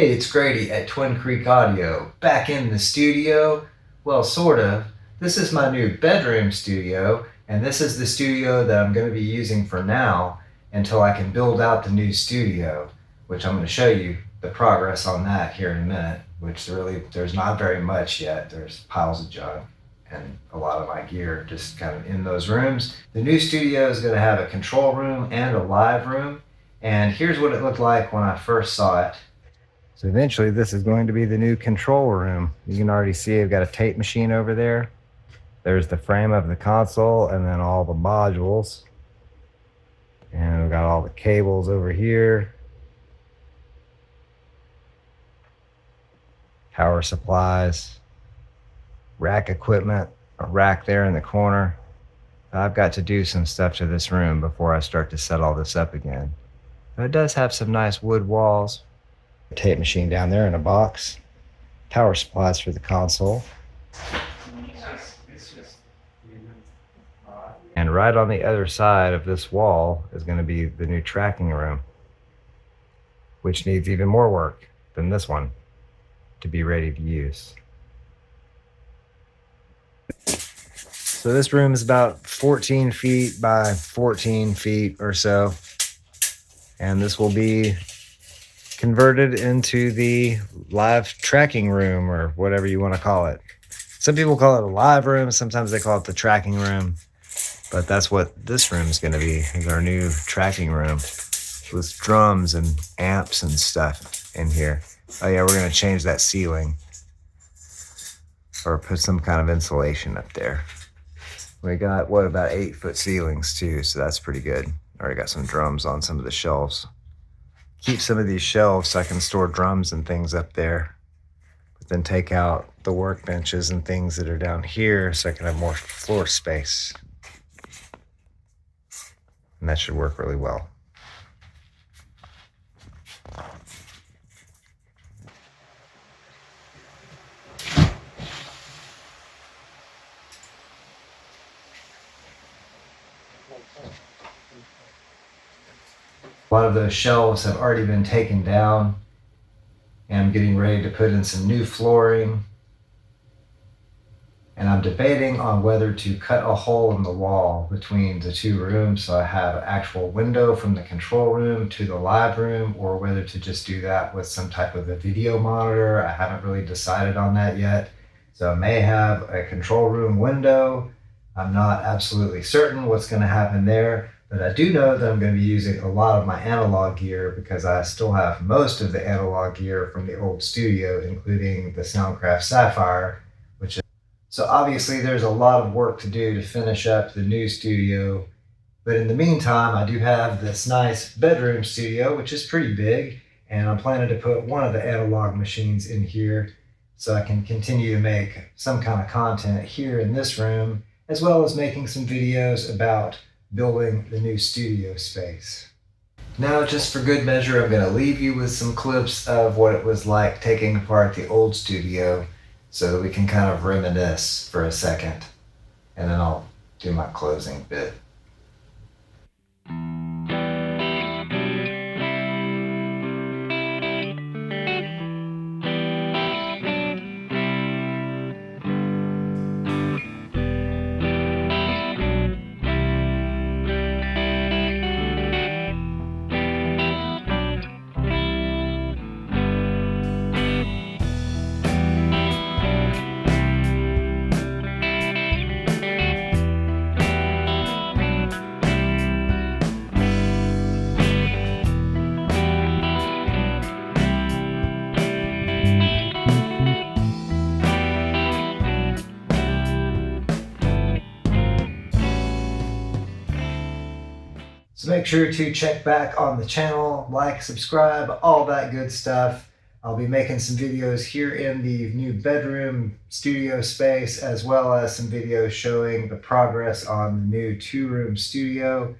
Hey, it's Grady at Twin Creek Audio, back in the studio. Well, sort of. This is my new bedroom studio, and this is the studio that I'm going to be using for now until I can build out the new studio, which I'm going to show you the progress on that here in a minute, which really, there's not very much yet. There's piles of junk and a lot of my gear just kind of in those rooms. The new studio is going to have a control room and a live room, and here's what it looked like when I first saw it. So eventually this is going to be the new control room. You can already see I've got a tape machine over there. There's the frame of the console and then all the modules. And we've got all the cables over here. Power supplies, rack equipment, a rack there in the corner. I've got to do some stuff to this room before I start to set all this up again. But it does have some nice wood walls. Tape machine down there in a box, power supplies for the console, and right on the other side of this wall is going to be the new tracking room, which needs even more work than this one to be ready to use. So this room is about 14 feet by 14 feet or so, and this will be converted into the live tracking room, or whatever you want to call it. Some people call it a live room, sometimes they call it the tracking room, but that's what this room is going to be, is our new tracking room with drums and amps and stuff in here. Oh yeah, we're going to change that ceiling or put some kind of insulation up there. We got, what, about 8-foot ceilings too, so that's pretty good. Already got some drums on some of the shelves. Keep some of these shelves so I can store drums and things up there, but then take out the workbenches and things that are down here so I can have more floor space. And that should work really well. A lot of those shelves have already been taken down, and I'm getting ready to put in some new flooring. And I'm debating on whether to cut a hole in the wall between the two rooms so I have an actual window from the control room to the live room, or whether to just do that with some type of a video monitor. I haven't really decided on that yet. So I may have a control room window. I'm not absolutely certain what's going to happen there. But I do know that I'm going to be using a lot of my analog gear because I still have most of the analog gear from the old studio, including the Soundcraft Sapphire, which is... So obviously there's a lot of work to do to finish up the new studio. But in the meantime, I do have this nice bedroom studio, which is pretty big, and I'm planning to put one of the analog machines in here so I can continue to make some kind of content here in this room, as well as making some videos about building the new studio space. Now, just for good measure, I'm going to leave you with some clips of what it was like taking apart the old studio so that we can kind of reminisce for a second, and then I'll do my closing bit. So make sure to check back on the channel, like, subscribe, all that good stuff. I'll be making some videos here in the new bedroom studio space, as well as some videos showing the progress on the new 2-room studio.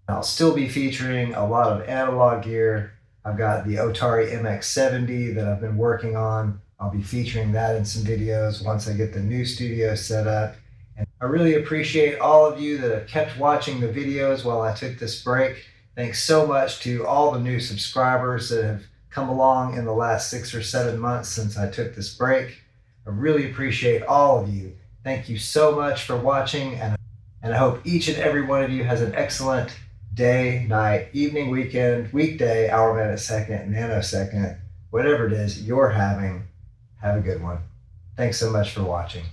I'll still be featuring a lot of analog gear. I've got the Otari MX70 that I've been working on. I'll be featuring that in some videos once I get the new studio set up. And I really appreciate all of you that have kept watching the videos while I took this break. Thanks so much to all the new subscribers that have come along in the last 6 or 7 months since I took this break. I really appreciate all of you. Thank you so much for watching, and I hope each and every one of you has an excellent day, night, evening, weekend, weekday, hour, minute, second, nanosecond, whatever it is you're having. Have a good one. Thanks so much for watching.